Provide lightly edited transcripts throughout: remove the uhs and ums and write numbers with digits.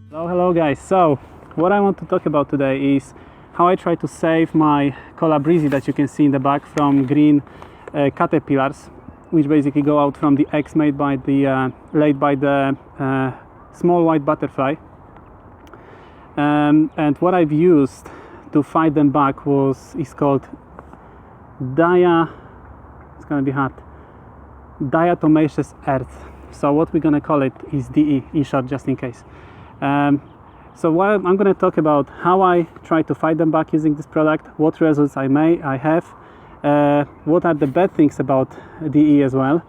Hello guys, so what I want to talk about today is how I try to save my calabrese that you can see in the back from green caterpillars, which basically go out from the eggs made by the laid by the small white butterfly. And what I've used to fight them back is called it's gonna be hard, Diatomaceous Earth. So what we're gonna call it is DE in short, just in case. So what I'm going to talk about how I try to fight them back using this product, what results I have, what are the bad things about DE as well,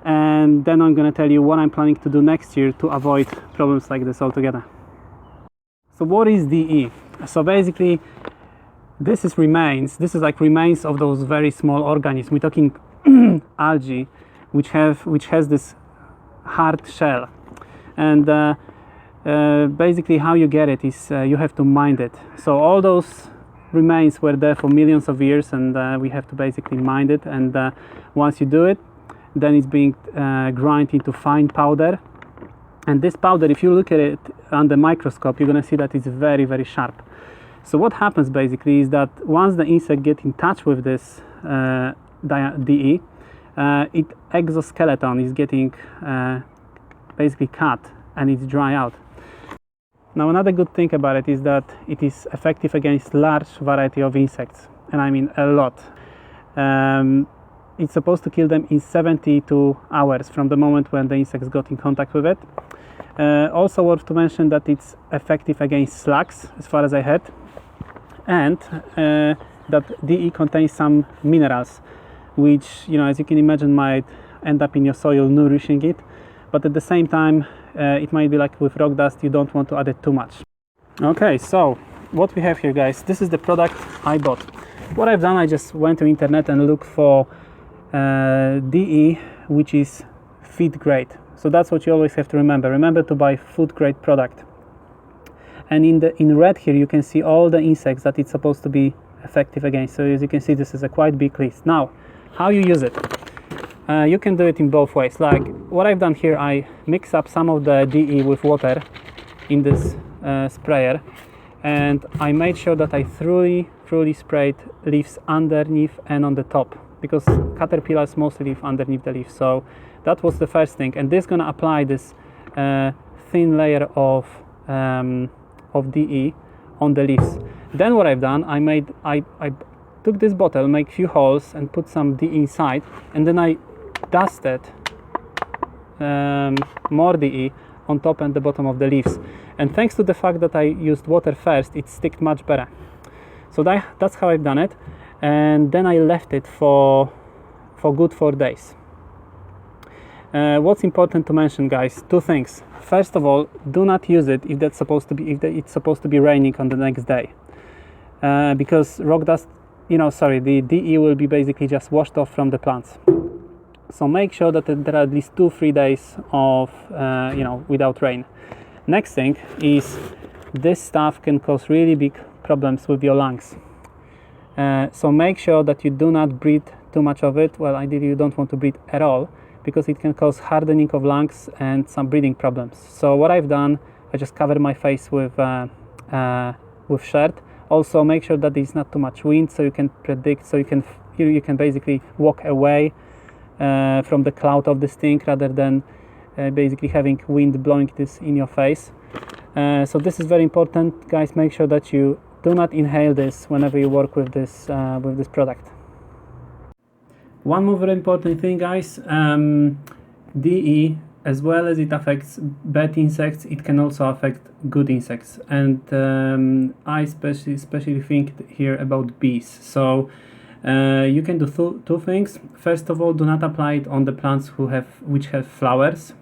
and then I'm going to tell you what I'm planning to do next year to avoid problems like this altogether. So what is DE? So basically this is like remains of those very small organisms. We're talking algae which has this hard shell, and basically how you get it is you have to mine it. So all those remains were there for millions of years, and we have to basically mine it, and once you do it, then it's being ground into fine powder. And this powder, if you look at it under microscope, you're going to see that it's very, very sharp. So what happens basically is that once the insect get in touch with this DE, its exoskeleton is getting basically cut and it's dry out. Now another good thing about it is that it is effective against large variety of insects, and I mean a lot. It's supposed to kill them in 72 hours from the moment when the insects got in contact with it. Also worth to mention that it's effective against slugs, as far as I heard, and that DE contains some minerals which, you know, as you can imagine, might end up in your soil nourishing it, but at the same time it might be like with rock dust, you don't want to add it too much. Okay, so what we have here, guys, this is the product I bought. What I've done, I just went to internet and looked for DE which is feed grade. So that's what you always have to remember to buy food grade product. And in red here you can see all the insects that it's supposed to be effective against. So as you can see, this is a quite big list. Now how you use it, you can do it in both ways. Like what I've done here, I mix up some of the DE with water in this sprayer, and I made sure that I thoroughly sprayed leaves underneath and on the top, because caterpillars mostly live underneath the leaves. So that was the first thing, and this is gonna apply this thin layer of DE on the leaves. Then what I've done, I took this bottle, make few holes and put some DE inside, and then I dusted more DE on top and the bottom of the leaves. And thanks to the fact that I used water first, it sticked much better. So that's how I've done it, and then I left it for good 4 days. What's important to mention, guys, two things. First of all, do not use it if it's supposed to be raining on the next day, because rock dust, the DE will be basically just washed off from the plants. So make sure that there are at least 2-3 days of without rain. Next thing is, this stuff can cause really big problems with your lungs. So make sure that you do not breathe too much of it. Well, ideally you don't want to breathe at all, because it can cause hardening of lungs and some breathing problems. So what I've done, I just cover my face with shirt. Also make sure that there's not too much wind, so you can basically walk away from the cloud of this thing, rather than basically having wind blowing this in your face. So this is very important, guys. Make sure that you do not inhale this whenever you work with this product. One more very important thing, guys, DE, as well as it affects bad insects, it can also affect good insects, and I especially think here about bees. So you can do two things. First of all, do not apply it on the plants which have flowers,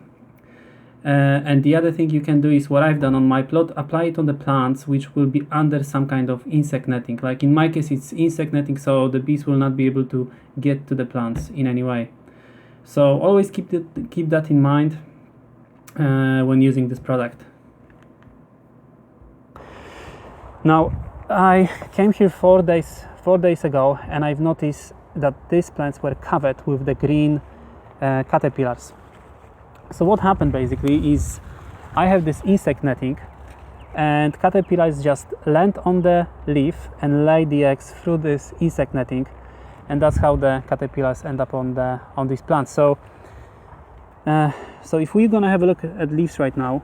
and the other thing you can do is what I've done on my plot: apply it on the plants which will be under some kind of insect netting. Like in my case, it's insect netting, so the bees will not be able to get to the plants in any way. So always keep that in mind when using this product. Now I came here 4 days ago, and I've noticed that these plants were covered with the green caterpillars. So what happened basically is I have this insect netting and caterpillars just land on the leaf and lay the eggs through this insect netting, and that's how the caterpillars end up on these plants. So if we're gonna have a look at leaves right now,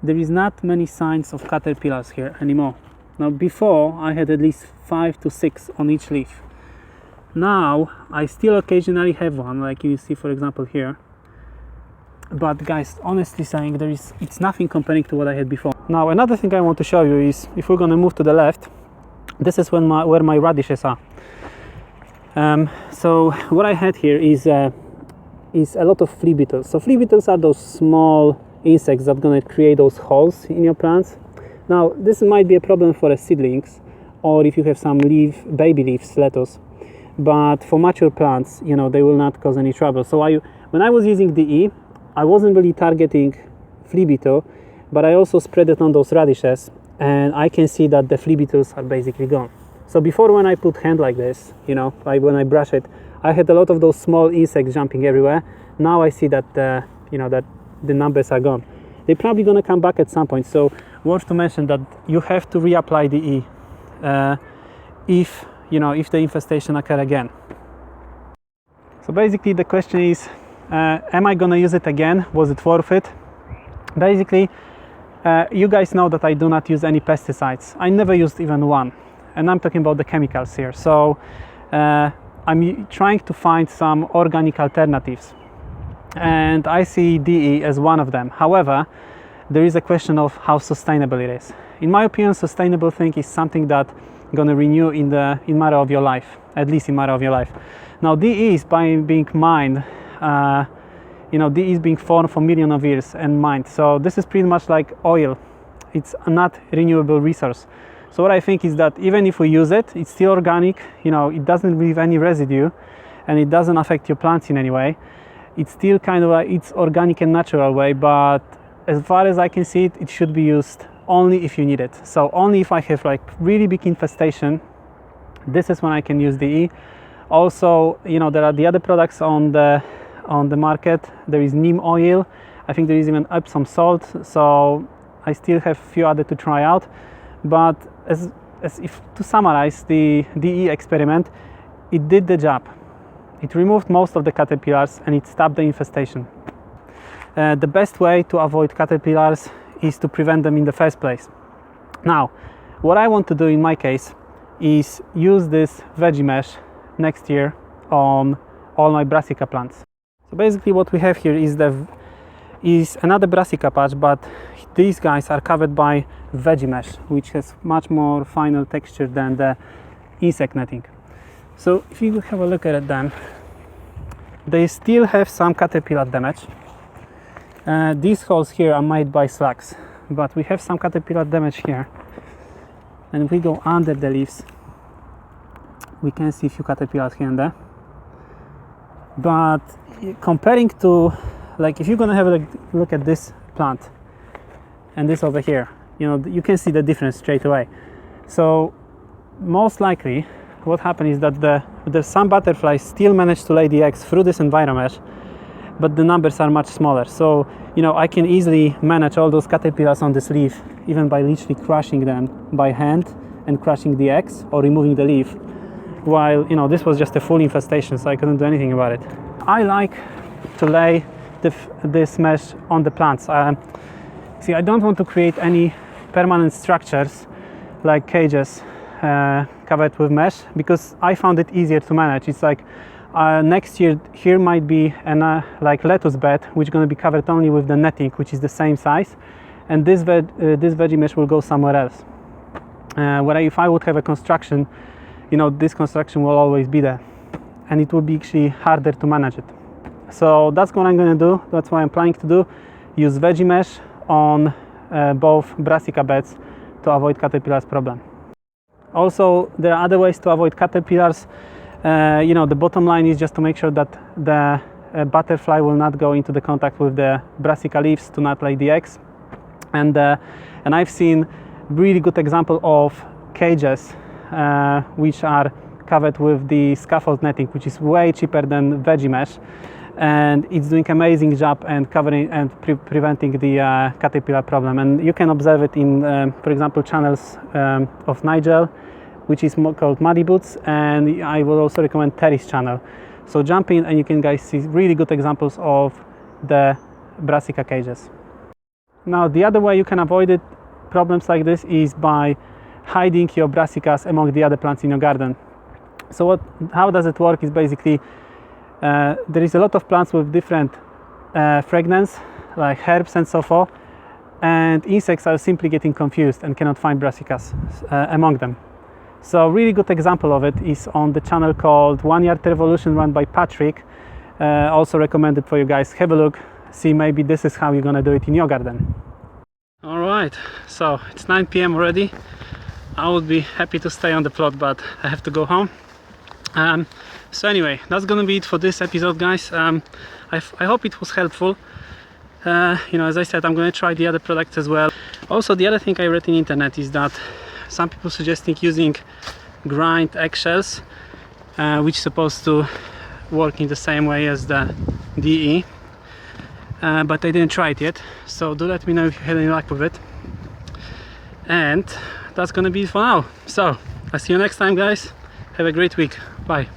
there is not many signs of caterpillars here anymore. Now before I had at least 5 to 6 on each leaf. Now I still occasionally have one, like you see for example here. But guys, honestly saying, it's nothing comparing to what I had before. Now another thing I want to show you is, if we're gonna move to the left, this is where my radishes are. So what I had here is a lot of flea beetles. So flea beetles are those small insects that are gonna create those holes in your plants. Now this might be a problem for the seedlings, or if you have some baby leaves, lettuce. But for mature plants, you know, they will not cause any trouble. So when I was using DE, I wasn't really targeting flea beetle, but I also spread it on those radishes, and I can see that the flea beetles are basically gone. So before, when I put hand like this, you know, like when I brush it, I had a lot of those small insects jumping everywhere. Now I see that you know, that the numbers are gone. They're probably gonna come back at some point. So worth to mention that you have to reapply DE if the infestation occur again. So basically the question is, am I gonna use it again? Was it worth it? Basically, you guys know that I do not use any pesticides. I never used even one, and I'm talking about the chemicals here. So I'm trying to find some organic alternatives, and I see DE as one of them. However, there is a question of how sustainable it is. In my opinion, sustainable thing is something that gonna renew in matter of your life, at least in matter of your life. Now DE is being mined, DE is being formed for millions of years and mined. So this is pretty much like oil. It's not renewable resource. So what I think is that even if we use it, it's still organic. You know, it doesn't leave any residue, and it doesn't affect your plants in any way. It's still kind of it's organic and natural way, but as far as I can see it, it should be used only if you need it. So only if I have like really big infestation, this is when I can use DE. Also, you know, there are the other products on the market. There is neem oil. I think there is even Epsom salt. So I still have a few other to try out. But if to summarize the DE experiment, it did the job. It removed most of the caterpillars and it stopped the infestation. The best way to avoid caterpillars is to prevent them in the first place. Now, what I want to do in my case is use this veggie mesh next year on all my brassica plants. So basically what we have here is another brassica patch, but these guys are covered by veggie mesh, which has much more finer texture than the insect netting. So if you have a look at them, they still have some caterpillar damage. These holes here are made by slugs, but we have some caterpillar damage here. And if we go under the leaves, we can see a few caterpillars here and there. But comparing to, like, if you're gonna have a look at this plant and this over here, you know, you can see the difference straight away. So most likely what happened is that there's some butterflies still manage to lay the eggs through this environment, but the numbers are much smaller. So, you know, I can easily manage all those caterpillars on this leaf, even by literally crushing them by hand and crushing the eggs or removing the leaf. While, you know, this was just a full infestation, so I couldn't do anything about it. I like to lay this mesh on the plants. See, I don't want to create any permanent structures like cages covered with mesh, because I found it easier to manage. It's like next year here might be like lettuce bed, which is going to be covered only with the netting, which is the same size, and this veggie mesh will go somewhere else. Where if I would have a construction, you know, this construction will always be there, and it will be actually harder to manage it. So that's what I'm going to do. That's what I'm planning to do. Use veggie mesh on both brassica beds to avoid caterpillars problem. Also, there are other ways to avoid caterpillars. You know, the bottom line is just to make sure that the butterfly will not go into the contact with the brassica leaves to not lay the eggs. And I've seen really good example of cages which are covered with the scaffold netting, which is way cheaper than veggie mesh. and it's doing amazing job and covering and preventing the caterpillar problem. And you can observe it in, for example, channels of Nigel, which is called MuddyBootz, and I will also recommend Terry's channel. So jump in and you can guys see really good examples of the brassica cages. Now the other way you can avoid it, problems like this, is by hiding your brassicas among the other plants in your garden. So how does it work is basically there is a lot of plants with different fragrance, like herbs and so forth, and insects are simply getting confused and cannot find brassicas among them. So a really good example of it is on the channel called 1 Yard Revolution, run by Patrick. Also recommended for you guys. Have a look, see maybe this is how you're gonna do it in your garden. All right, so it's 9 p.m. already. I would be happy to stay on the plot, but I have to go home. So anyway, that's gonna be it for this episode, guys. I hope it was helpful. You know, as I said, I'm gonna try the other products as well. Also, the other thing I read in the internet is that some people suggesting using grind eggshells, which is supposed to work in the same way as the DE, but I didn't try it yet, so do let me know if you had any luck with it. And that's gonna be it for now. So I'll see you next time, guys. Have a great week. Bye.